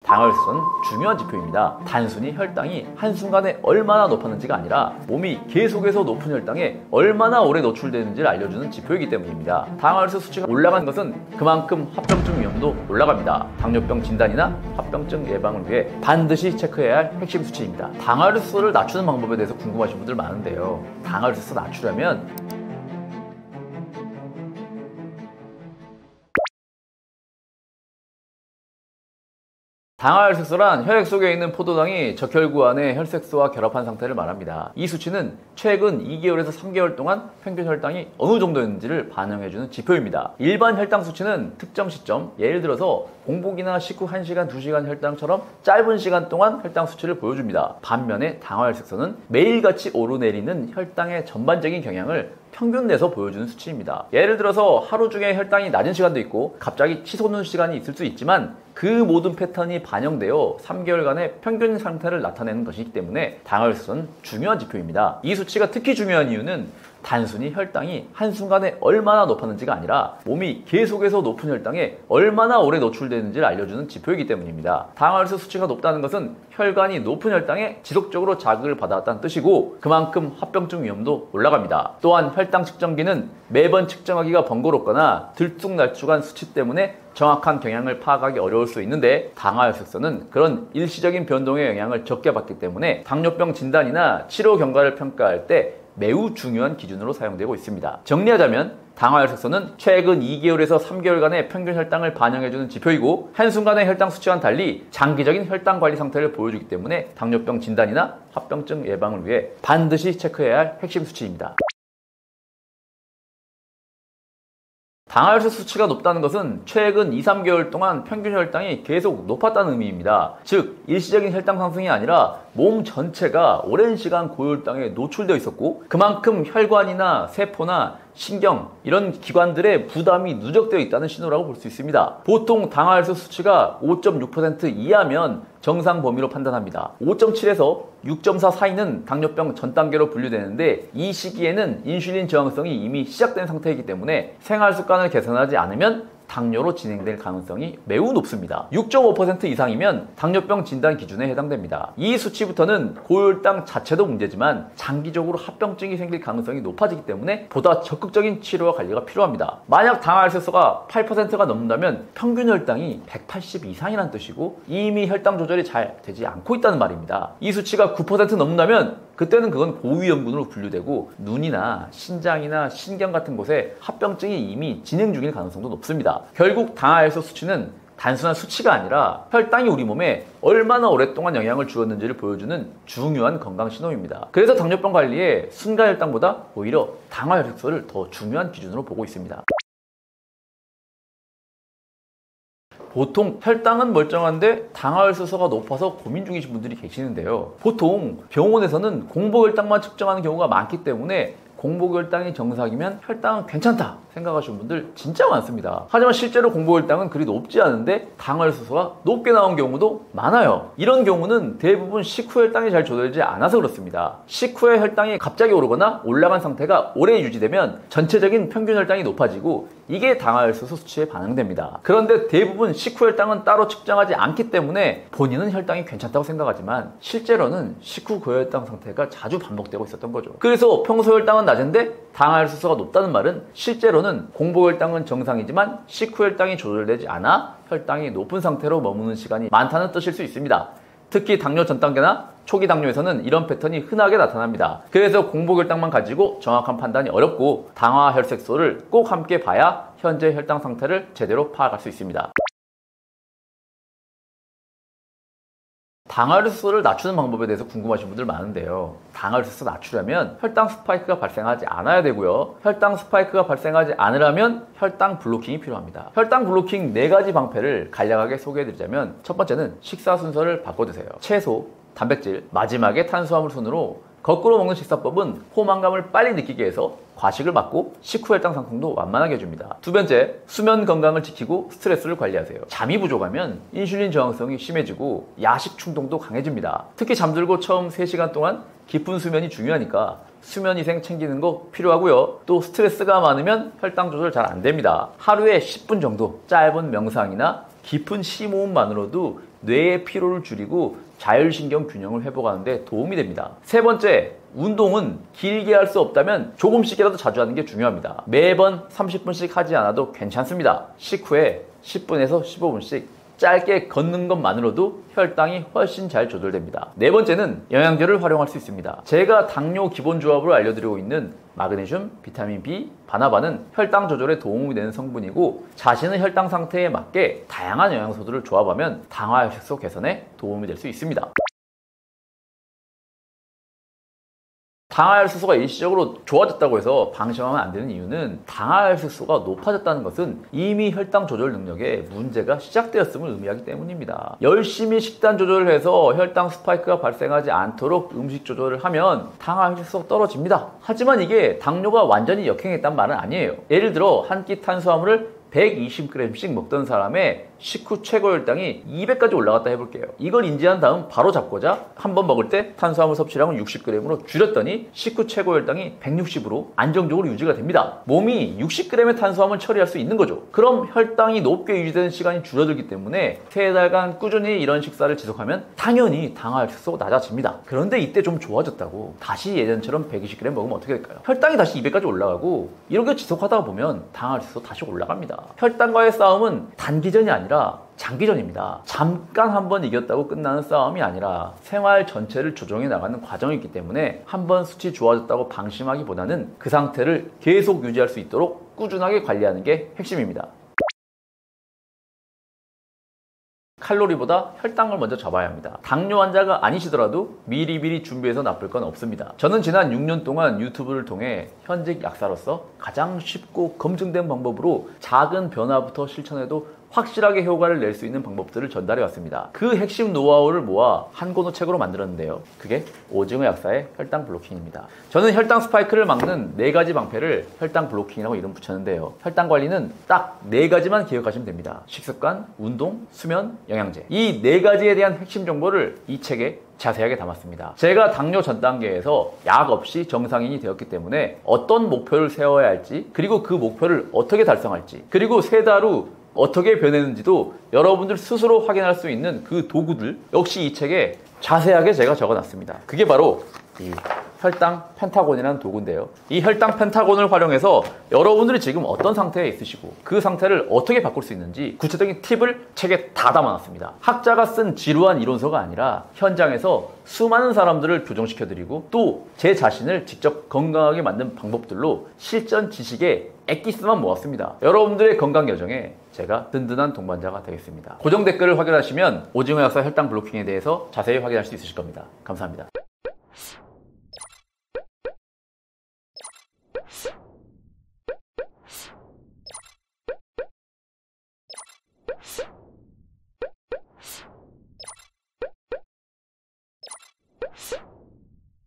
당화혈색소는 중요한 지표입니다. 단순히 혈당이 한순간에 얼마나 높았는지가 아니라 몸이 계속해서 높은 혈당에 얼마나 오래 노출되는지를 알려주는 지표이기 때문입니다. 당화혈색 수치가 올라간 것은 그만큼 합병증 위험도 올라갑니다. 당뇨병 진단이나 합병증 예방을 위해 반드시 체크해야 할 핵심 수치입니다. 당화혈색소를 낮추는 방법에 대해서 궁금하신 분들 많은데요. 당화혈색소 낮추려면 당화혈색소란 혈액 속에 있는 포도당이 적혈구 안에 혈색소와 결합한 상태를 말합니다. 이 수치는 최근 2개월에서 3개월 동안 평균 혈당이 어느 정도였는지를 반영해주는 지표입니다. 일반 혈당 수치는 특정 시점, 예를 들어서 공복이나 식후 1시간, 2시간 혈당처럼 짧은 시간 동안 혈당 수치를 보여줍니다. 반면에 당화혈색소는 매일같이 오르내리는 혈당의 전반적인 경향을 평균 내서 보여주는 수치입니다. 예를 들어서 하루 중에 혈당이 낮은 시간도 있고 갑자기 치솟는 시간이 있을 수 있지만 그 모든 패턴이 반영되어 3개월간의 평균 상태를 나타내는 것이기 때문에 당화혈색소는 중요한 지표입니다. 이 수치가 특히 중요한 이유는 단순히 혈당이 한순간에 얼마나 높았는지가 아니라 몸이 계속해서 높은 혈당에 얼마나 오래 노출되는지를 알려주는 지표이기 때문입니다. 당화혈색 수치가 높다는 것은 혈관이 높은 혈당에 지속적으로 자극을 받아왔다는 뜻이고 그만큼 합병증 위험도 올라갑니다. 또한 혈당 측정기는 매번 측정하기가 번거롭거나 들쭉날쭉한 수치 때문에 정확한 경향을 파악하기 어려울 수 있는데 당화혈색소는 그런 일시적인 변동의 영향을 적게 받기 때문에 당뇨병 진단이나 치료 경과를 평가할 때 매우 중요한 기준으로 사용되고 있습니다. 정리하자면 당화혈색소는 최근 2개월에서 3개월간의 평균 혈당을 반영해주는 지표이고 한순간의 혈당 수치와는 달리 장기적인 혈당 관리 상태를 보여주기 때문에 당뇨병 진단이나 합병증 예방을 위해 반드시 체크해야 할 핵심 수치입니다. 당화혈색 수치가 높다는 것은 최근 2, 3개월 동안 평균 혈당이 계속 높았다는 의미입니다. 즉, 일시적인 혈당 상승이 아니라 몸 전체가 오랜 시간 고혈당에 노출되어 있었고 그만큼 혈관이나 세포나 신경 이런 기관들의 부담이 누적되어 있다는 신호라고 볼 수 있습니다. 보통 당화혈색 수치가 5.6% 이하면 정상 범위로 판단합니다. 5.7에서 6.4 사이는 당뇨병 전 단계로 분류되는데 이 시기에는 인슐린 저항성이 이미 시작된 상태이기 때문에 생활 습관을 개선하지 않으면 당뇨로 진행될 가능성이 매우 높습니다. 6.5% 이상이면 당뇨병 진단 기준에 해당됩니다. 이 수치부터는 고혈당 자체도 문제지만 장기적으로 합병증이 생길 가능성이 높아지기 때문에 보다 적극적인 치료와 관리가 필요합니다. 만약 당화혈색소가 8%가 넘는다면 평균 혈당이 180 이상이라는 뜻이고 이미 혈당 조절이 잘 되지 않고 있다는 말입니다. 이 수치가 9% 넘는다면 그때는 그건 고위험군으로 분류되고 눈이나 신장이나 신경 같은 곳에 합병증이 이미 진행 중일 가능성도 높습니다. 결국 당화혈색 수치는 단순한 수치가 아니라 혈당이 우리 몸에 얼마나 오랫동안 영향을 주었는지를 보여주는 중요한 건강 신호입니다. 그래서 당뇨병 관리에 순간혈당보다 오히려 당화혈색소를 더 중요한 기준으로 보고 있습니다. 보통 혈당은 멀쩡한데 당화혈색소가 높아서 고민 중이신 분들이 계시는데요. 보통 병원에서는 공복혈당만 측정하는 경우가 많기 때문에 공복혈당이 정상이면 혈당은 괜찮다 생각하시는 분들 진짜 많습니다. 하지만 실제로 공복혈당은 그리 높지 않은데 당화혈색소가 높게 나온 경우도 많아요. 이런 경우는 대부분 식후 혈당이 잘 조절되지 않아서 그렇습니다. 식후에 혈당이 갑자기 오르거나 올라간 상태가 오래 유지되면 전체적인 평균 혈당이 높아지고 이게 당화혈색소 수치에 반영됩니다. 그런데 대부분 식후 혈당은 따로 측정하지 않기 때문에 본인은 혈당이 괜찮다고 생각하지만 실제로는 식후 고혈당 상태가 자주 반복되고 있었던 거죠. 그래서 평소 혈당은 낮은데 당화혈색소가 높다는 말은 실제로는 공복혈당은 정상이지만 식후 혈당이 조절되지 않아 혈당이 높은 상태로 머무는 시간이 많다는 뜻일 수 있습니다. 특히 당뇨 전 단계나 초기 당뇨에서는 이런 패턴이 흔하게 나타납니다. 그래서 공복혈당만 가지고 정확한 판단이 어렵고 당화혈색소를 꼭 함께 봐야 현재 혈당 상태를 제대로 파악할 수 있습니다. 당화혈색소를 낮추는 방법에 대해서 궁금하신 분들 많은데요. 당화혈색소 낮추려면 혈당 스파이크가 발생하지 않아야 되고요. 혈당 스파이크가 발생하지 않으려면 혈당 블로킹이 필요합니다. 혈당 블로킹 4가지 방패를 간략하게 소개해드리자면 첫 번째는 식사 순서를 바꿔드세요. 채소, 단백질, 마지막에 탄수화물 순으로 거꾸로 먹는 식사법은 포만감을 빨리 느끼게 해서 과식을 막고 식후 혈당 상승도 완만하게 해줍니다. 두 번째, 수면 건강을 지키고 스트레스를 관리하세요. 잠이 부족하면 인슐린 저항성이 심해지고 야식 충동도 강해집니다. 특히 잠들고 처음 3시간 동안 깊은 수면이 중요하니까 수면 위생 챙기는 거 필요하고요. 또 스트레스가 많으면 혈당 조절 잘 안 됩니다. 하루에 10분 정도 짧은 명상이나 깊은 심호흡만으로도 뇌의 피로를 줄이고 자율신경 균형을 회복하는 데 도움이 됩니다. 세 번째, 운동은 길게 할 수 없다면 조금씩이라도 자주 하는 게 중요합니다. 매번 30분씩 하지 않아도 괜찮습니다. 식후에 10분에서 15분씩 짧게 걷는 것만으로도 혈당이 훨씬 잘 조절됩니다. 네 번째는 영양제를 활용할 수 있습니다. 제가 당뇨 기본 조합으로 알려드리고 있는 마그네슘, 비타민 B, 바나바는 혈당 조절에 도움이 되는 성분이고 자신의 혈당 상태에 맞게 다양한 영양소들을 조합하면 당화혈색소 개선에 도움이 될 수 있습니다. 당화혈색소가 일시적으로 좋아졌다고 해서 방심하면 안 되는 이유는 당화혈색소가 높아졌다는 것은 이미 혈당 조절 능력에 문제가 시작되었음을 의미하기 때문입니다. 열심히 식단 조절을 해서 혈당 스파이크가 발생하지 않도록 음식 조절을 하면 당화혈색소가 떨어집니다. 하지만 이게 당뇨가 완전히 역행했단 말은 아니에요. 예를 들어 한 끼 탄수화물을 120g씩 먹던 사람의 식후 최고 혈당이 200까지 올라갔다 해볼게요. 이걸 인지한 다음 바로 잡고자 한 번 먹을 때 탄수화물 섭취량은 60g으로 줄였더니 식후 최고 혈당이 160으로 안정적으로 유지가 됩니다. 몸이 60g의 탄수화물 처리할 수 있는 거죠. 그럼 혈당이 높게 유지되는 시간이 줄어들기 때문에 3달간 꾸준히 이런 식사를 지속하면 당연히 당화혈색소가 낮아집니다. 그런데 이때 좀 좋아졌다고 다시 예전처럼 120g 먹으면 어떻게 될까요? 혈당이 다시 200까지 올라가고 이렇게 지속하다 보면 당화혈색소 다시 올라갑니다. 혈당과의 싸움은 단기전이 아니라 장기전입니다. 잠깐 한번 이겼다고 끝나는 싸움이 아니라 생활 전체를 조정해 나가는 과정이기 때문에 한번 수치 좋아졌다고 방심하기보다는 그 상태를 계속 유지할 수 있도록 꾸준하게 관리하는 게 핵심입니다. 칼로리보다 혈당을 먼저 잡아야 합니다. 당뇨 환자가 아니시더라도 미리미리 준비해서 나쁠 건 없습니다. 저는 지난 6년 동안 유튜브를 통해 현직 약사로서 가장 쉽고 검증된 방법으로 작은 변화부터 실천해도 확실하게 효과를 낼 수 있는 방법들을 전달해 왔습니다. 그 핵심 노하우를 모아 한 권의 책으로 만들었는데요. 그게 오징어 약사의 혈당 블로킹입니다. 저는 혈당 스파이크를 막는 4가지 방패를 혈당 블로킹이라고 이름 붙였는데요. 혈당 관리는 딱 4가지만 기억하시면 됩니다. 식습관, 운동, 수면, 영양제. 이 4가지에 대한 핵심 정보를 이 책에 자세하게 담았습니다. 제가 당뇨 전 단계에서 약 없이 정상인이 되었기 때문에 어떤 목표를 세워야 할지, 그리고 그 목표를 어떻게 달성할지, 그리고 3달 후 어떻게 변했는지도 여러분들 스스로 확인할 수 있는 그 도구들 역시 이 책에 자세하게 제가 적어놨습니다. 그게 바로 이 혈당 펜타곤이라는 도구인데요. 이 혈당 펜타곤을 활용해서 여러분들이 지금 어떤 상태에 있으시고 그 상태를 어떻게 바꿀 수 있는지 구체적인 팁을 책에 다 담아놨습니다. 학자가 쓴 지루한 이론서가 아니라 현장에서 수많은 사람들을 교정시켜드리고 또 제 자신을 직접 건강하게 만든 방법들로 실전 지식의 엑기스만 모았습니다. 여러분들의 건강 여정에 제가 든든한 동반자가 되겠습니다. 고정 댓글을 확인하시면 오징어 약사 혈당 블로킹에 대해서 자세히 확인할 수 있으실 겁니다. 감사합니다.